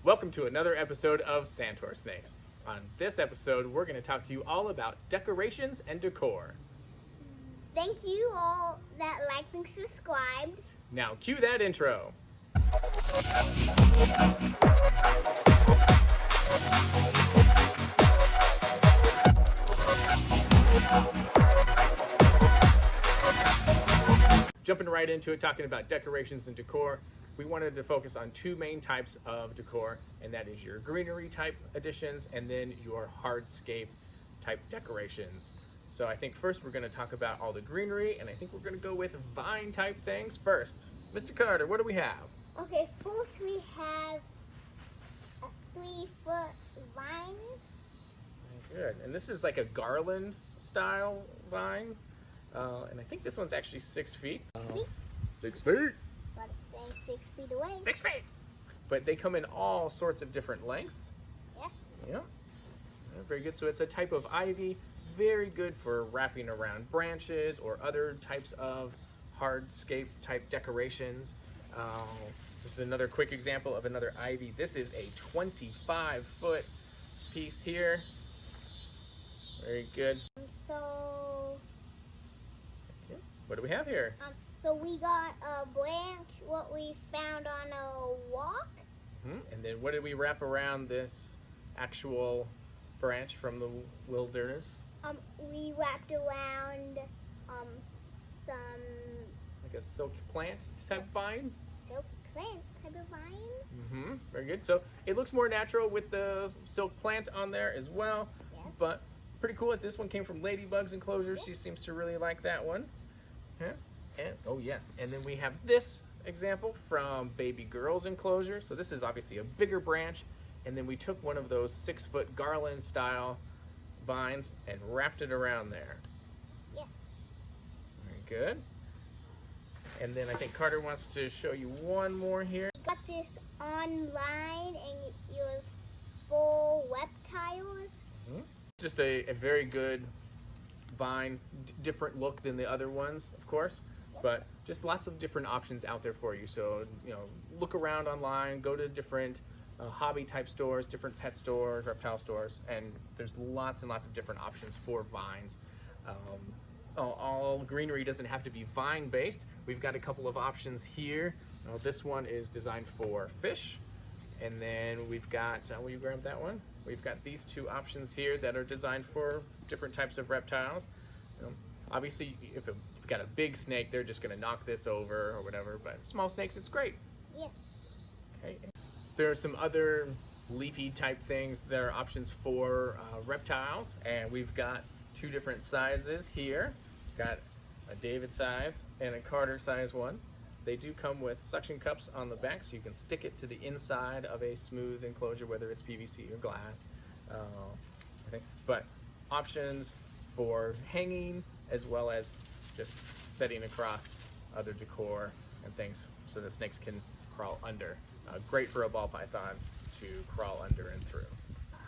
Welcome to another episode of SantorSnakes. On this episode, we're going to talk to you all about decorations and decor. Thank you all that liked and subscribed. Now cue that intro. Jumping right into it, talking about decorations and decor, we wanted to focus on two main types of decor, and that is your greenery type additions and then your hardscape type decorations. So I think first we're going to talk about all the greenery, and I think we're going to go with vine type things first. Mr. Carter, what do we have? Okay, first we have a 3-foot vine. Good. And this is like a garland style vine. And I think this one's actually 6 feet. 6 feet? 6 feet. Let's say 6 feet away. 6 feet. But they come in all sorts of different lengths. Yes. Yeah. Very good. So it's a type of ivy, very good for wrapping around branches or other types of hardscape type decorations. This is another quick example of another ivy. This is a 25-foot piece here. Very good. So what do we have here? So we got a branch, what we found on a walk. And then what did we wrap around this actual branch from the wilderness? We wrapped around some Like a silk plant type vine? silk plant type of vine. Very good. So it looks more natural with the silk plant on there as well. Yes. But pretty cool. This one came from Ladybug's enclosure. She seems to really like that one. Yeah. And oh yes, and then we have this example from Baby Girl's enclosure. So this is obviously a bigger branch, and then we took one of those 6-foot garland style vines and wrapped it around there. Yes. Very good. And then I think Carter wants to show you one more here. Got this online and it was for reptiles. Just a very good vine, different look than the other ones, of course, but just lots of different options out there for you. So, look around online, go to different hobby type stores, different pet stores, reptile stores, and there's lots and lots of different options for vines. All greenery doesn't have to be vine based. We've got a couple of options here. This one is designed for fish, and then we've got, will you grab that one? We've got these two options here that are designed for different types of reptiles. Obviously, if you've got a big snake, they're just gonna knock this over or whatever, but small snakes, it's great. Yes. Okay. There are some other leafy type things that are options for reptiles, and we've got two different sizes here. Got a David size and a Carter size one. They do come with suction cups on the back, so you can stick it to the inside of a smooth enclosure, whether it's PVC or glass. But options for hanging, as well as just setting across other decor and things so that snakes can crawl under. Great for a ball python to crawl under and through.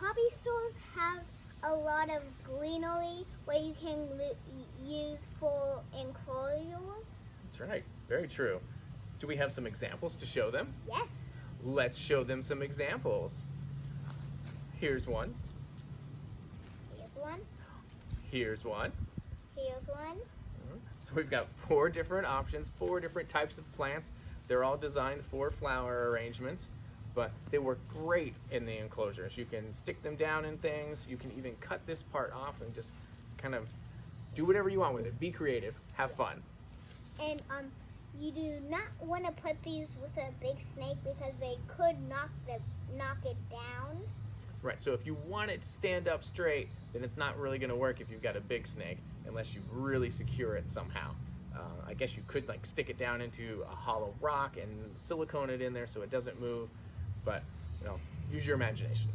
Hobby stores have a lot of greenery where you can use for enclosures. That's right, very true. Do we have some examples to show them? Yes. Let's show them some examples. Here's one. Here's one. Here's one. Here's one. So we've got 4 different options, 4 different types of plants. They're all designed for flower arrangements, but they work great in the enclosures. You can stick them down in things. You can even cut this part off and just kind of do whatever you want with it. Be creative. Have fun. And you do not want to put these with a big snake because they could knock it down. Right, so if you want it to stand up straight, then it's not really going to work if you've got a big snake, unless you really secure it somehow. I guess you could stick it down into a hollow rock and silicone it in there so it doesn't move, but use your imagination.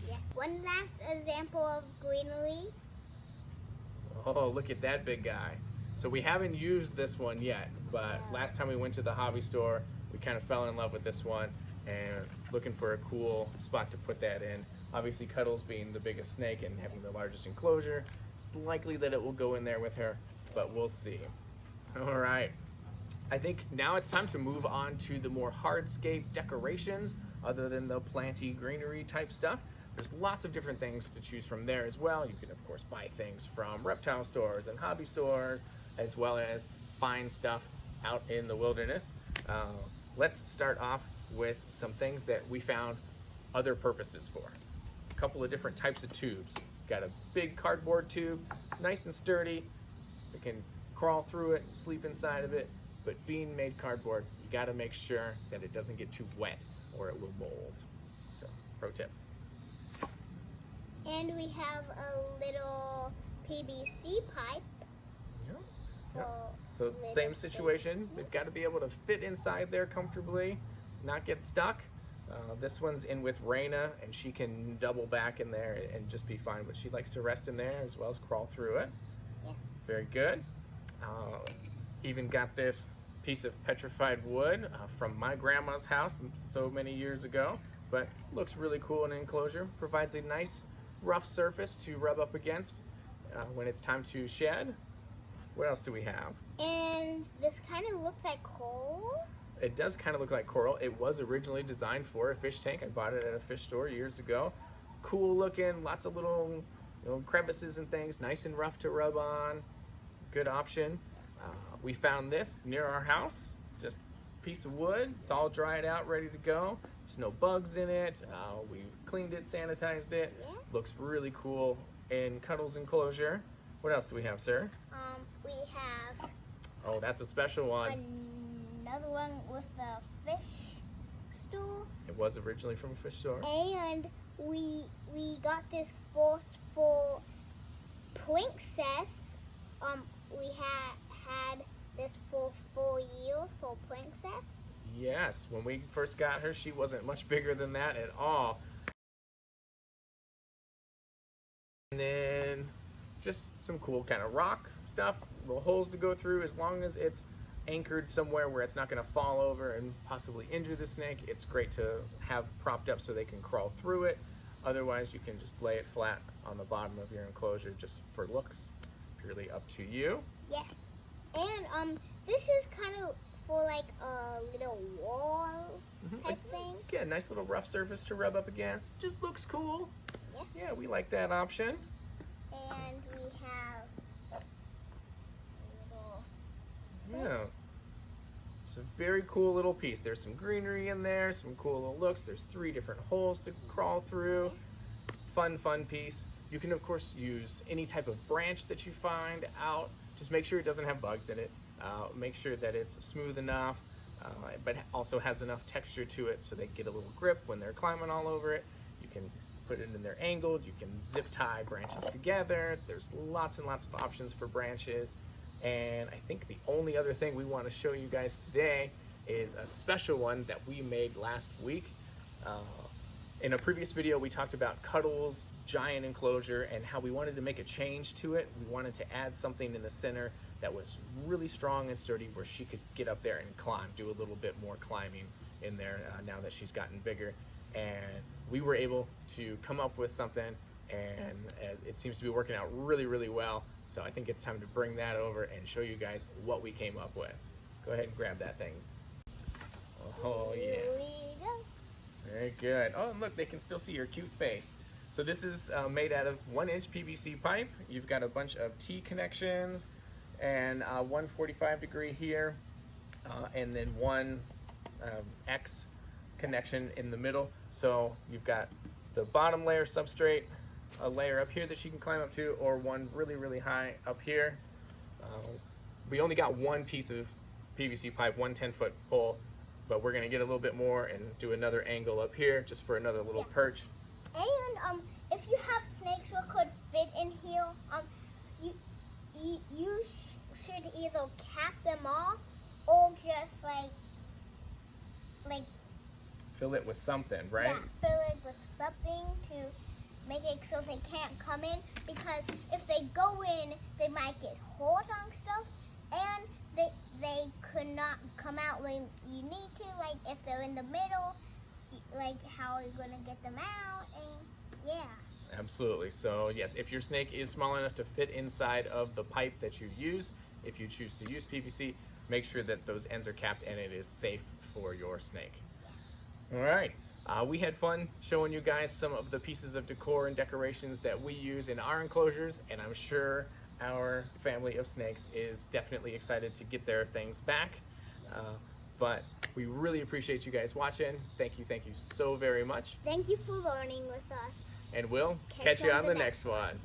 Yes. One last example of greenery. Oh, look at that big guy. So we haven't used this one yet, but last time we went to the hobby store, we kind of fell in love with this one and looking for a cool spot to put that in. Obviously, Cuddles being the biggest snake and having the largest enclosure, it's likely that it will go in there with her, but we'll see. All right. I think now it's time to move on to the more hardscape decorations. other than the planty greenery type stuff. There's lots of different things to choose from there as well. You can of course buy things from reptile stores and hobby stores, as well as find stuff out in the wilderness. Let's start off with some things that we found other purposes for. A couple of different types of tubes. Got a big cardboard tube, nice and sturdy. You can crawl through it, sleep inside of it, but being made cardboard, you gotta make sure that it doesn't get too wet or it will mold. So, pro tip. And we have a little PVC pipe. Yep. for Yep. So little same situation, space. they've got to be able to fit inside there comfortably, not get stuck. This one's in with Raina, and she can double back in there and just be fine, but she likes to rest in there as well as crawl through it. Yes. Very good. Even got this piece of petrified wood from my grandma's house so many years ago, but looks really cool in an enclosure. Provides a nice rough surface to rub up against when it's time to shed. What else do we have? And this kind of looks like coal. It does kind of look like coral. It was originally designed for a fish tank. I bought it at a fish store years ago. Cool looking, lots of little crevices and things, nice and rough to rub on. Good option. We found this near our house, just a piece of wood. It's all dried out, ready to go. There's no bugs in it. We cleaned it, sanitized it. Yeah. Looks really cool in Cuddles enclosure. What else do we have, sir? We have Oh, that's a special one. another one with a fish stool. It was originally from a fish store. And we got this first for Princess. We had this for 4 years for Princess. Yes, when we first got her, she wasn't much bigger than that at all. And then just some cool kind of rock stuff, little holes to go through. As long as it's anchored somewhere where it's not going to fall over and possibly injure the snake, it's great to have propped up so they can crawl through it. Otherwise, you can just lay it flat on the bottom of your enclosure just for looks. Purely up to you. Yes. And this is kind of for like a little wall type thing. Yeah, nice little rough surface to rub up against. Just looks cool. Yes. Yeah, we like that option. And we have a little. Yeah. It's a very cool little piece. There's some greenery in there, some cool little looks. There's 3 different holes to crawl through. Fun piece. You can, of course, use any type of branch that you find out. Just make sure it doesn't have bugs in it. Make sure that it's smooth enough, but also has enough texture to it so they get a little grip when they're climbing all over it. You can put it in there angled. You can zip tie branches together. There's lots and lots of options for branches. And I think the only other thing we want to show you guys today is a special one that we made last week. In a previous video, we talked about Cuddles' giant enclosure and how we wanted to make a change to it. We wanted to add something in the center that was really strong and sturdy where she could get up there and climb, do a little bit more climbing in there now that she's gotten bigger. And we were able to come up with something, and it seems to be working out really well. So I think it's time to bring that over and show you guys what we came up with. Go ahead and grab that thing. Oh yeah. Here we go. Very good. Oh, and look, they can still see your cute face. So this is made out of 1-inch PVC pipe. You've got a bunch of T connections and 145 degree here, and then one X connection in the middle. So you've got the bottom layer substrate, a layer up here that she can climb up to, or one really high up here. We only got one piece of PVC pipe, one 10-foot pole, but we're gonna get a little bit more and do another angle up here just for another little perch. And if you have snakes who could fit in here, you should either cap them off or just like Fill it with something, right? yeah, fill it with something to make it so they can't come in. Because if they go in, they might get hurt on stuff, and they could not come out when you need to. Like if they're in the middle, like how are you gonna get them out? And yeah. Absolutely. So yes, if your snake is small enough to fit inside of the pipe that you use, if you choose to use PVC, make sure that those ends are capped and it is safe for your snake. All right. We had fun showing you guys some of the pieces of decor and decorations that we use in our enclosures, and I'm sure our family of snakes is definitely excited to get their things back. But we really appreciate you guys watching. Thank you so very much. Thank you for learning with us. And we'll catch you on the next one.